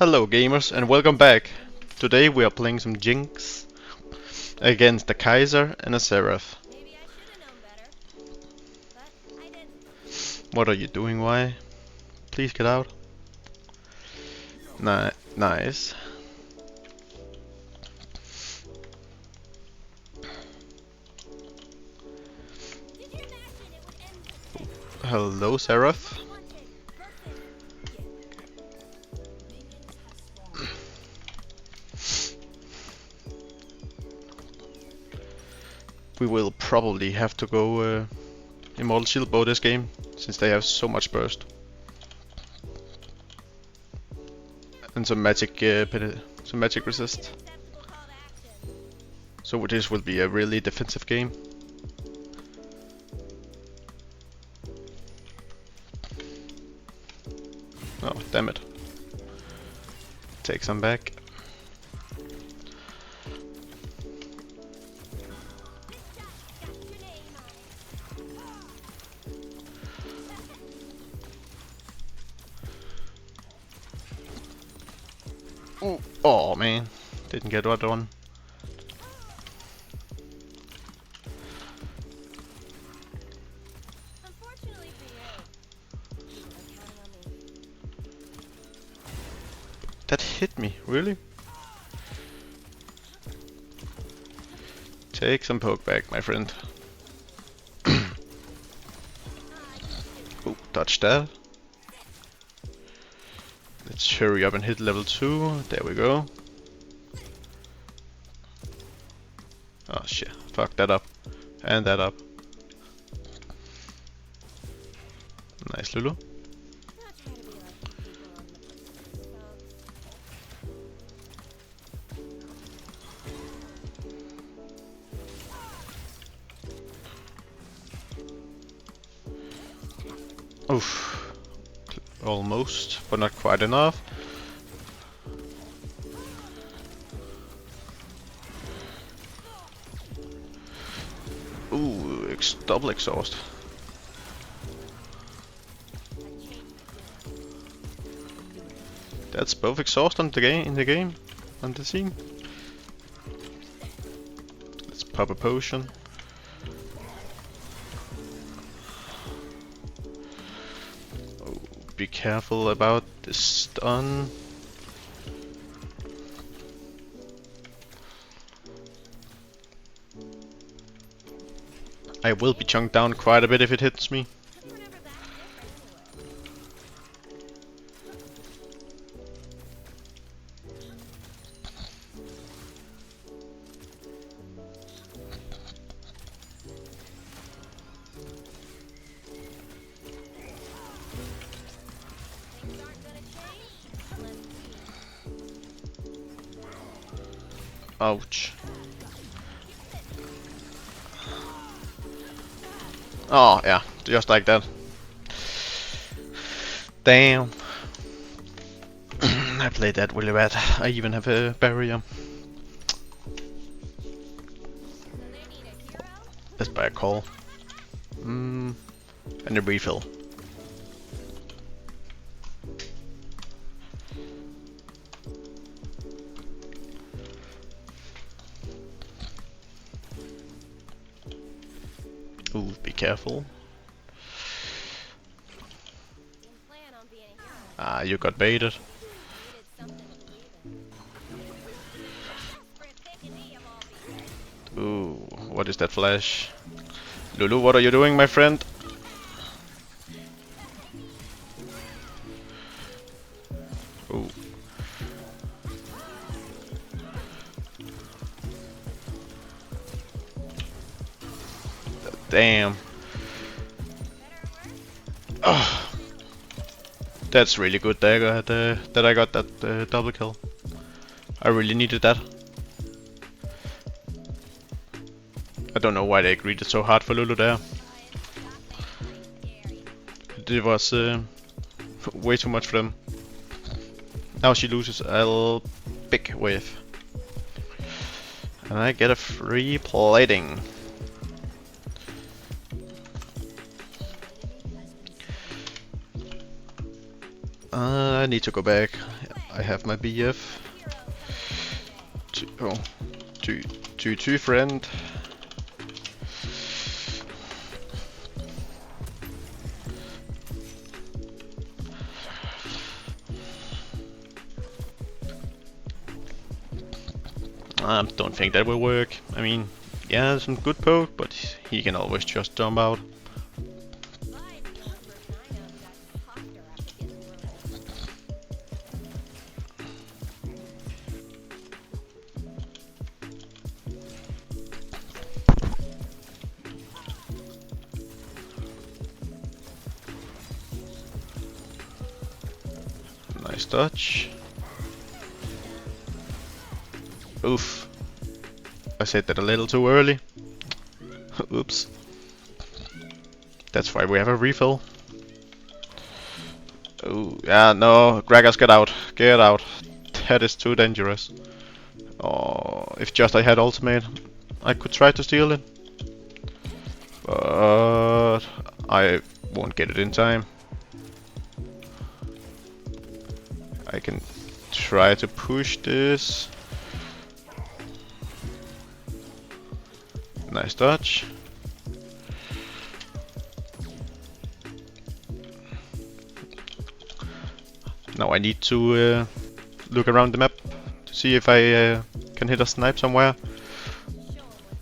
Hello gamers and welcome back. Today we are playing some Jinx against a Kaiser and a Seraph. Maybe I should have known better, but I didn't. What are you doing, why? Please get out. Nice. Did you imagine it would end this way? Hello Seraph. Wanted versus Minions have spawned. We will probably have to go Immortal Shield Bow this game, since they have so much burst. And some magic resist. Acceptable call to action. So this will be a really defensive game. Oh, damn it. Take some back. Got your name on it. Ooh. Oh man, didn't get that one. Unfortunately for you, I'm counting on me. That hit me, really? Take some poke back, my friend. Ooh, dodge that. Let's hurry up and hit level 2. There we go. Oh shit, fuck that up. And that up. Nice, Lulu. Not trying to be like the people on the Oof. Almost, but not quite enough. Ooh, double exhaust. That's both exhaust on the game, on the scene. Let's pop a potion. Oh, be careful about the stun. I will be chunked down quite a bit if it hits me. Who remember that things aren't gonna change? Let's see. Ouch. Oh, yeah, just like that. Damn. I played that really bad. I even have a barrier. So they need a hero? Let's buy a call. And a refill. Ooh, be careful. Didn't plan on being a hero. Ah, you got baited. Needed something to believe in. Desperate picking me of all people. Ooh, what is that flash? Lulu, what are you doing, my friend? Ooh. Damn. Oh, that's really good that I got that double kill. I really needed that. I don't know why they greeted so hard for Lulu there. It was way too much for them. Now she loses a big wave. And I get a free plating. I need to go back. I have my BF. Oh, two friend. I don't think that will work. I mean, yeah, some good poke, but he can always just jump out. Nice dodge. Oof. I said that a little too early. Oops. That's why we have a refill. Oh, yeah, no. Gragas, get out. Get out. That is too dangerous. Oh, if just I had ultimate, I could try to steal it. But I won't get it in time. I can try to push this. Nice dodge. Now I need to look around the map to see if I can hit a snipe somewhere.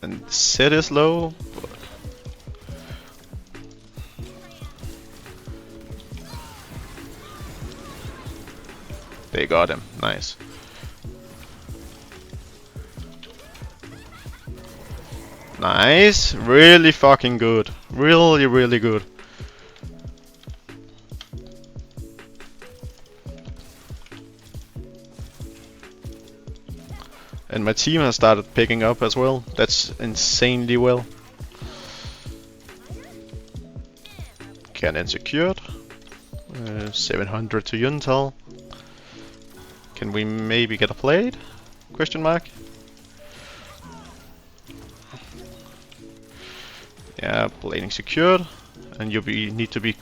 And set is low. But they got him. Nice. Nice. Really fucking good. Really, really good. And my team has started picking up as well. That's insanely well. Cannon secured. 700 to Yuntal. Can we maybe get a plate? Question mark. Yeah, plating secured. And you need to be...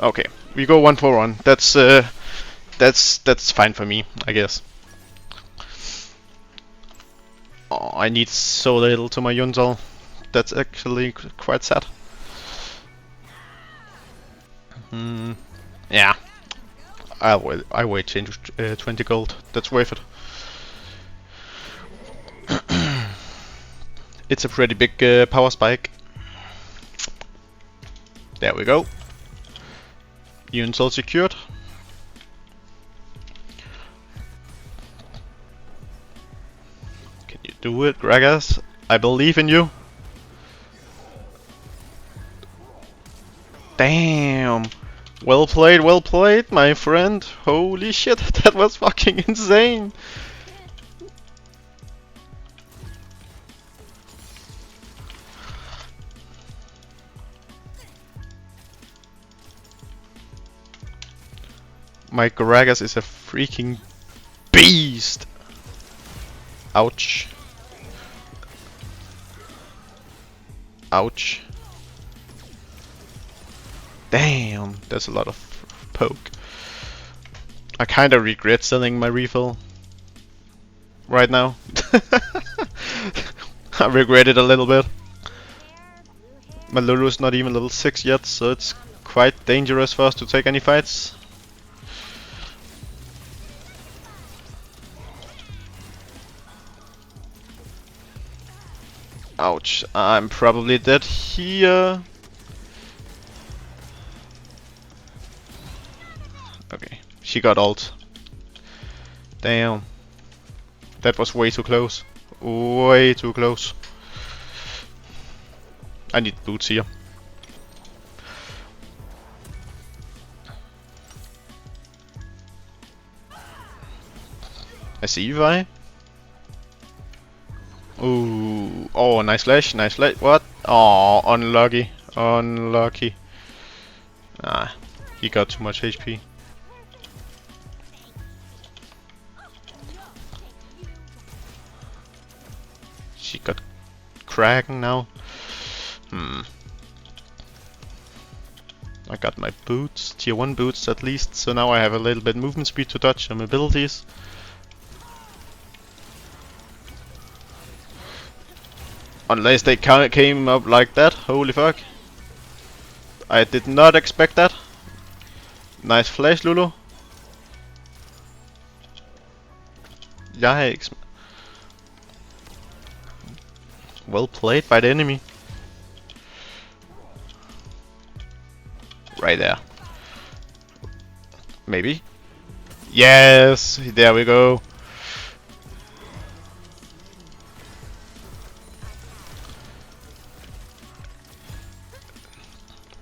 Okay, we go 1 for 1. That's fine for me, I guess. Oh, I need so little to my Yuntal. That's actually quite sad. Yeah, I wait 20 gold. That's worth it. It's a pretty big power spike. There we go. Yuntal secured. Can you do it, Gragas? I believe in you. Damn. Well played, my friend. Holy shit, that was fucking insane. My Gragas is a freaking beast. Ouch. Ouch. Damn, that's a lot of poke. I kinda regret selling my refill right now. I regret it a little bit. My Lulu is not even level 6 yet, so it's quite dangerous for us to take any fights. Ouch, I'm probably dead here. Okay, she got ult. Damn. That was way too close. Way too close. I need boots here. I see you, Vi. Ooh, oh, nice flash, nice flash. What? Oh, unlucky, unlucky. Ah, he got too much HP. She got Kraken now. I got my boots, tier 1 boots at least, so now I have a little bit movement speed to dodge some abilities. Unless they came up like that, holy fuck. I did not expect that. Nice flash, Lulu. Yikes. Well played by the enemy. Right there. Maybe. Yes, there we go.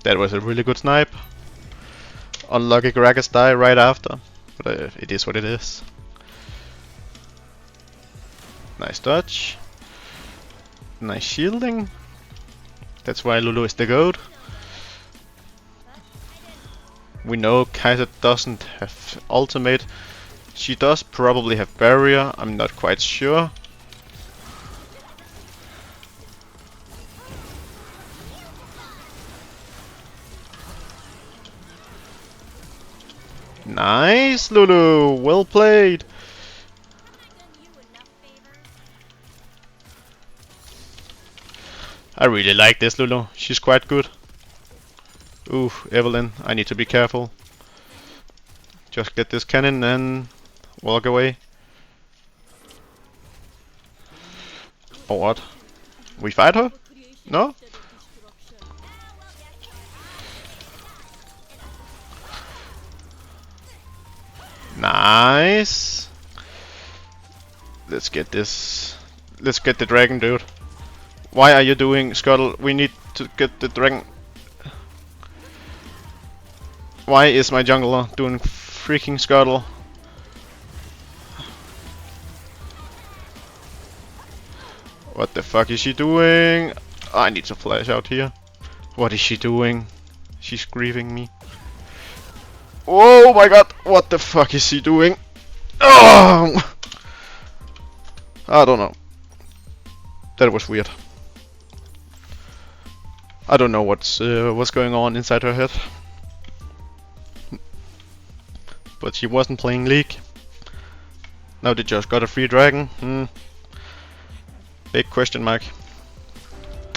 That was a really good snipe. Unlucky Gragas die right after, but it is what it is. Nice dodge. Nice shielding. That's why Lulu is the GOAT. We know Kai'Sa doesn't have ultimate. She does probably have barrier, I'm not quite sure. Nice, Lulu! Well played! I really like this Lulu, she's quite good. Ooh, Evelynn, I need to be careful. Just get this cannon and walk away. Or what? We fight her? No? Nice. Let's get this. Let's get the dragon, dude. Why are you doing Scuttle? We need to get the dragon. Why is my jungler doing freaking Scuttle? What the fuck is she doing? I need to flash out here. What is she doing? She's grieving me. Oh my god, what the fuck is she doing? Oh! I don't know. That was weird. I don't know what's going on inside her head. But she wasn't playing League. Now they just got a free dragon. Big question mark,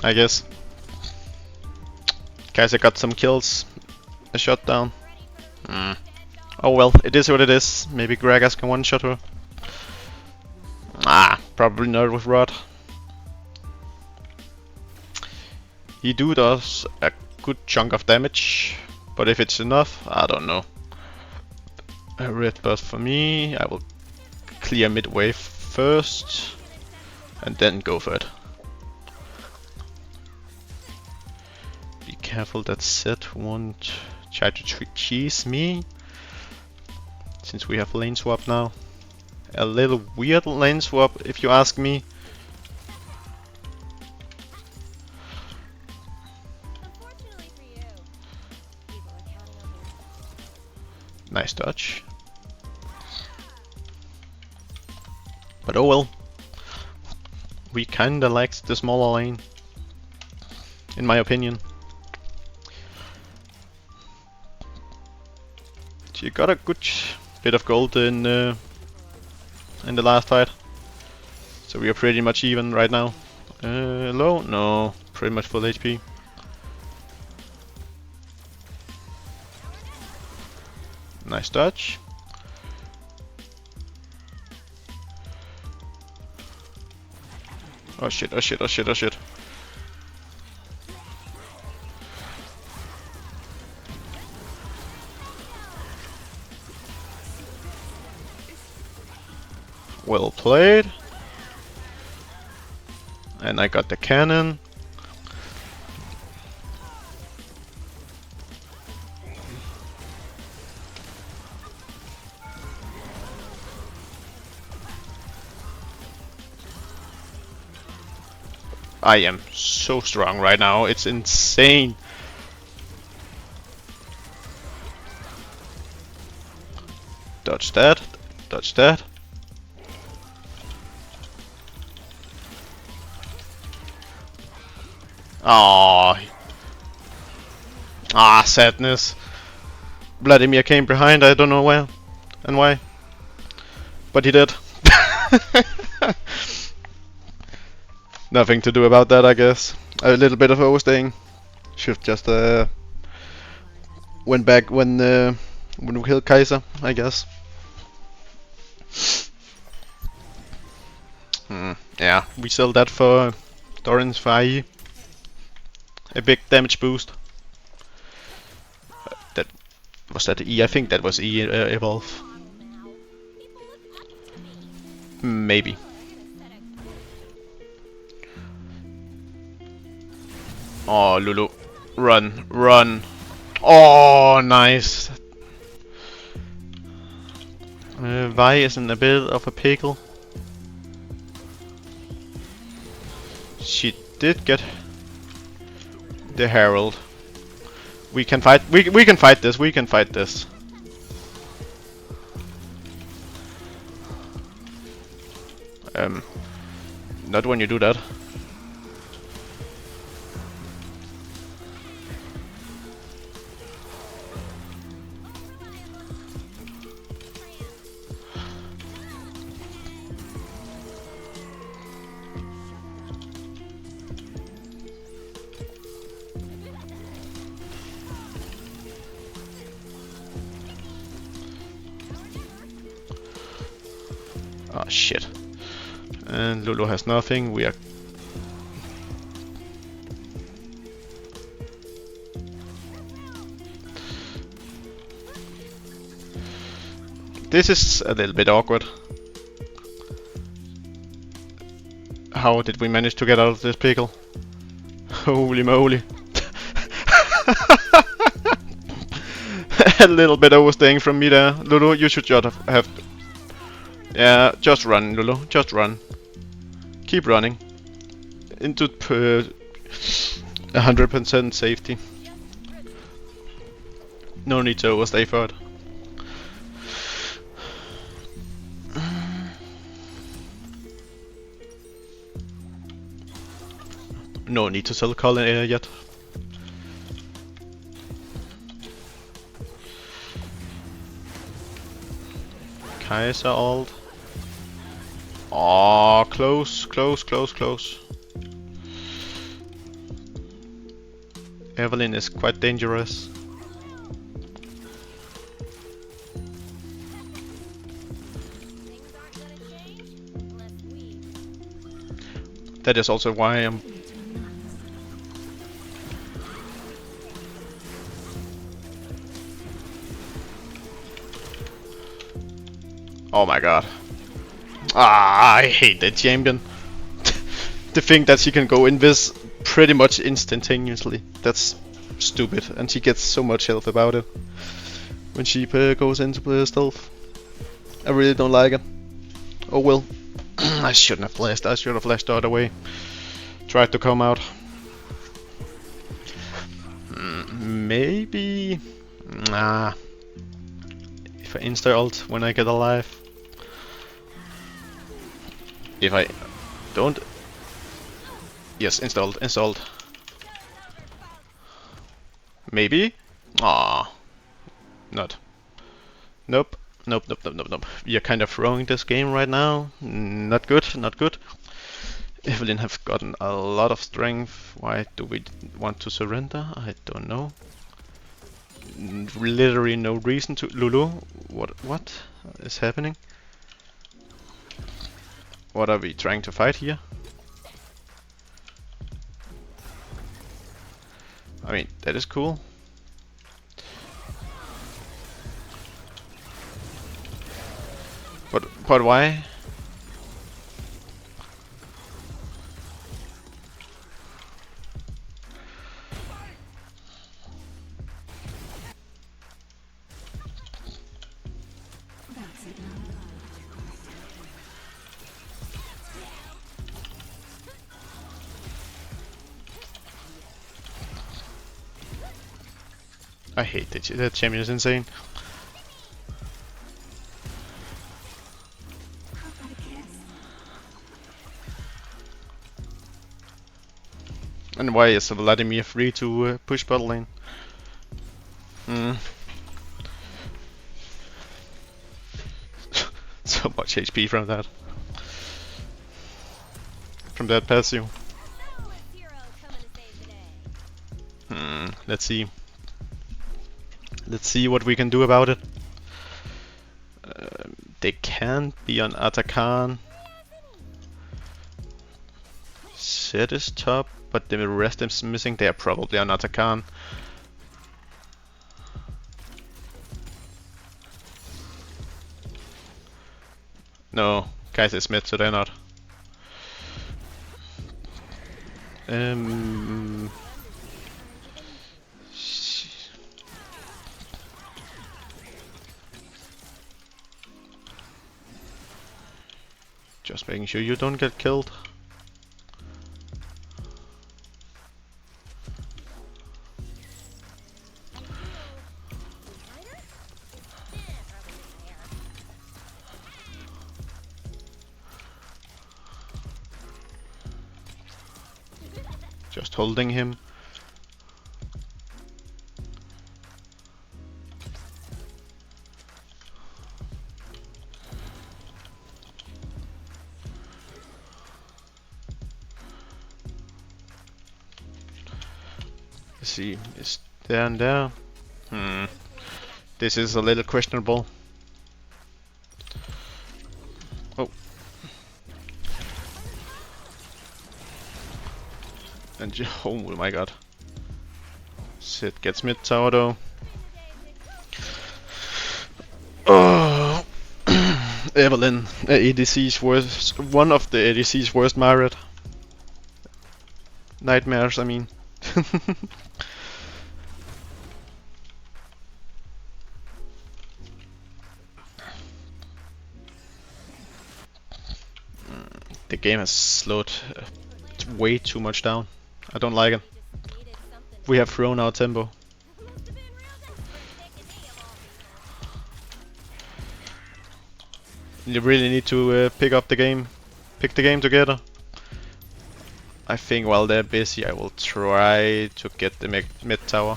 I guess. Kai'Sa got some kills. A shot down. Oh well, it is what it is. Maybe Gragas can one-shot her. Probably not with Rod. He does a good chunk of damage, but if it's enough, I don't know. A red buff for me. I will clear midway first, and then go for it. Be careful that Zed won't try to cheese me, since we have lane swap now. A little weird lane swap, if you ask me. Nice dodge. But oh well. We kinda liked the smaller lane, in my opinion. She got a good bit of gold in the last fight, so we are pretty much even right now. Low? No, pretty much full HP. Nice dodge. Oh shit, oh shit, oh shit, oh shit. Well played. And I got the cannon. I am so strong right now, it's insane. Dodge that, dodge that. Oh. Ah, sadness. Vladimir came behind, I don't know where and why. But he did. Nothing to do about that, I guess. A little bit of overstaying. Should just went back when we killed Kaiser, I guess. Yeah, we sell that for Doran's for IE. A big damage boost. That was that E. I think that was E evolve. Maybe. Oh, Lulu, run, run. Oh, nice. Vi is in a bit of a pickle. She did get the Herald. We can fight. We can fight this. We can fight this. Not when you do that. Oh shit. And Lulu has nothing. We are. This is a little bit awkward. How did we manage to get out of this pickle? Holy moly. A little bit overstaying from me there. Lulu, you should just have. Yeah, just run, Lulu. Just run. Keep running. Into 100% safety. No need to overstay for it. No need to sell Colin yet. Kaiser ult. Oh, close, close, close, close. Evelyn is quite dangerous. That is also why I'm. Oh my god. Ah, I hate that champion. To think that she can go in this pretty much instantaneously. That's stupid, and she gets so much health about it when she goes into stealth. I really don't like it. Oh well. I shouldn't have flashed. I should have flashed the other way. Tried to come out. Maybe. Nah. If I insta ult when I get alive. If I don't. Yes, installed, installed. Maybe? Ah, not. Nope. Nope, nope, nope, nope, nope. We are kind of throwing this game right now. Not good, not good. Evelyn have gotten a lot of strength. Why do we want to surrender? I don't know. Literally no reason to. Lulu, what is happening? What are we trying to fight here? I mean, that is cool. But why? I hate that champion is insane. And why is Vladimir free to push bot lane? So much HP from that. From that passive. Noel's hero coming to save the day. Let's see. Let's see what we can do about it. They can't be on Atakan. Zed is top, but the rest is missing. They are probably on Atakan. No, Kai'Sa is mid, so they're not. Just making sure you don't get killed. Just holding him. Let's see, is there and there? This is a little questionable. Oh. And oh my god. Zed gets mid tower though. Oh. Evelynn, ADC's worst, one of the ADC's worst Myret. Nightmares, I mean. The game has slowed way too much down. I don't like it. We have thrown our tempo. You really need to pick the game together. I think while they're busy, I will try to get the mid tower.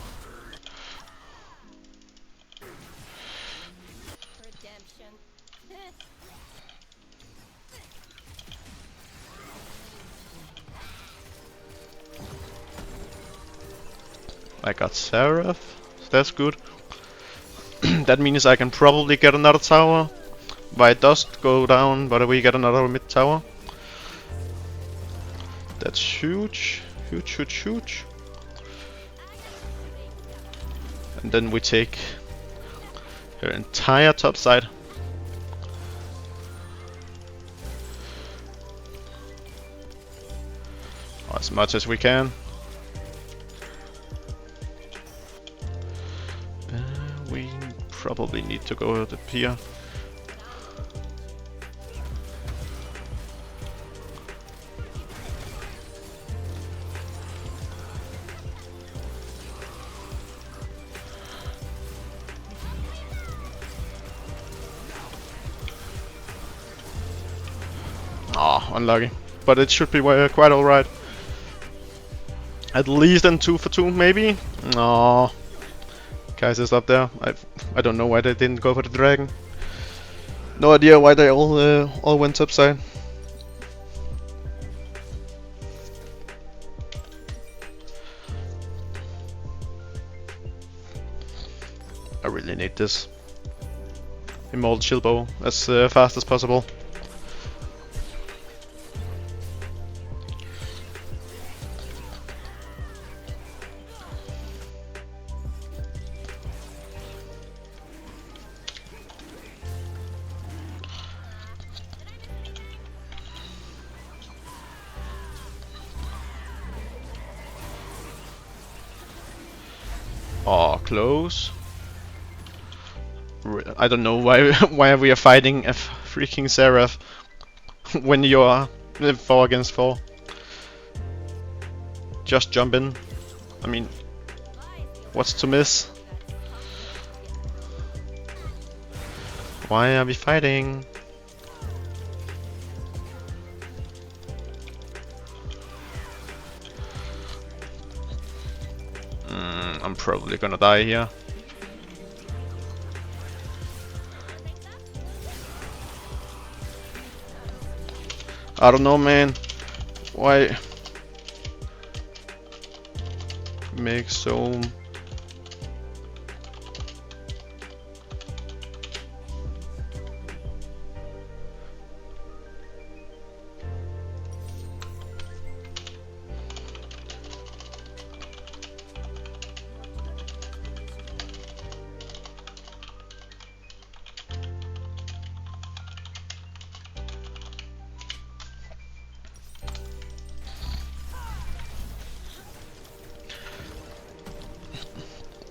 I got Seraph, so that's good. That means I can probably get another tower. Why Dust go down, but we get another mid tower. That's huge, huge, huge, huge. And then we take her entire top side. As much as we can. We probably need to go to here. Oh, unlucky. But it should be quite alright. At least in 2 for 2, maybe? No. Kai'Sa's up there. I don't know why they didn't go for the dragon. No idea why they all went topside. I really need this Immortal Shield Bow as fast as possible. Oh, close. I don't know why why we are fighting a freaking Seraph when you are 4 against 4. Just jump in. I mean, what's to miss? Why are we fighting? I'm probably gonna die here. I don't know, man. Why make so?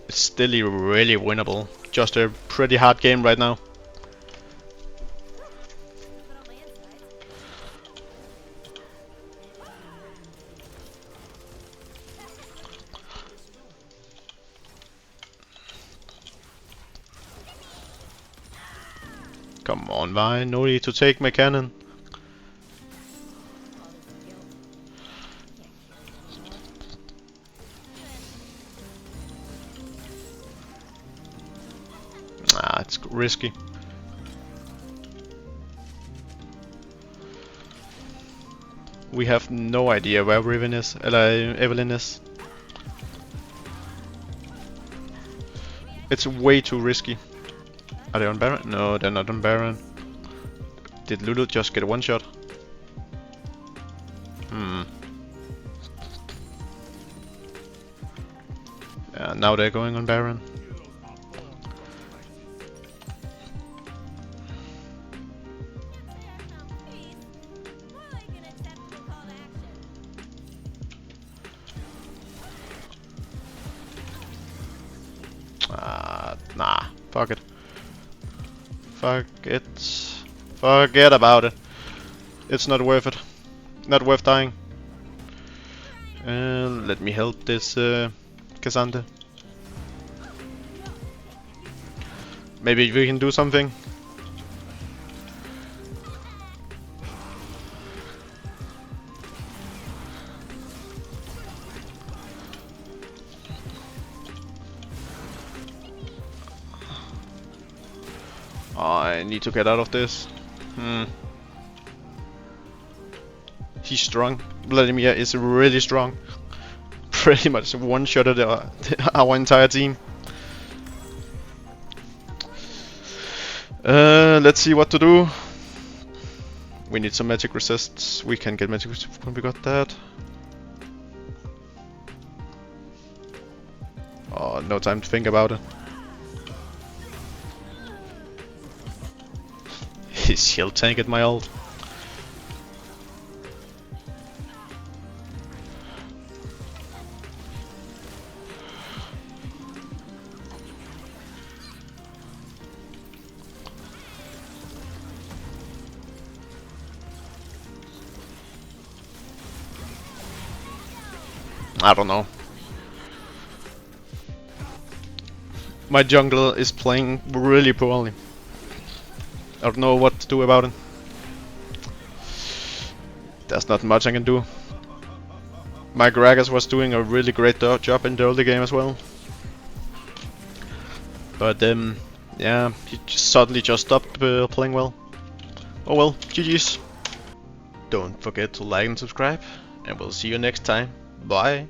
It's still really winnable. Just a pretty hard game right now. Put on my insides. Come on, Vine. No need to take my cannon. Ah, it's risky. We have no idea where Riven is, Evelyn is. It's way too risky. Are they on Baron? No, they're not on Baron. Did Lulu just get one shot? Yeah, now they're going on Baron. Nah, fuck it. Fuck it. Forget about it. It's not worth it. Not worth dying. Let me help this Cassandra. Maybe we can do something. I need to get out of this. He's strong. Vladimir is really strong. Pretty much one-shotted our entire team. Let's see what to do. We need some magic resists. We can get magic resist when we got that. Oh, no time to think about it. His shield tank at my ult. I don't know. My jungle is playing really poorly. I don't know what to do about it. There's not much I can do. My Gragas was doing a really great job in the early game as well. But yeah, he suddenly just stopped playing well. Oh well, GG's. Don't forget to like and subscribe, and we'll see you next time. Bye.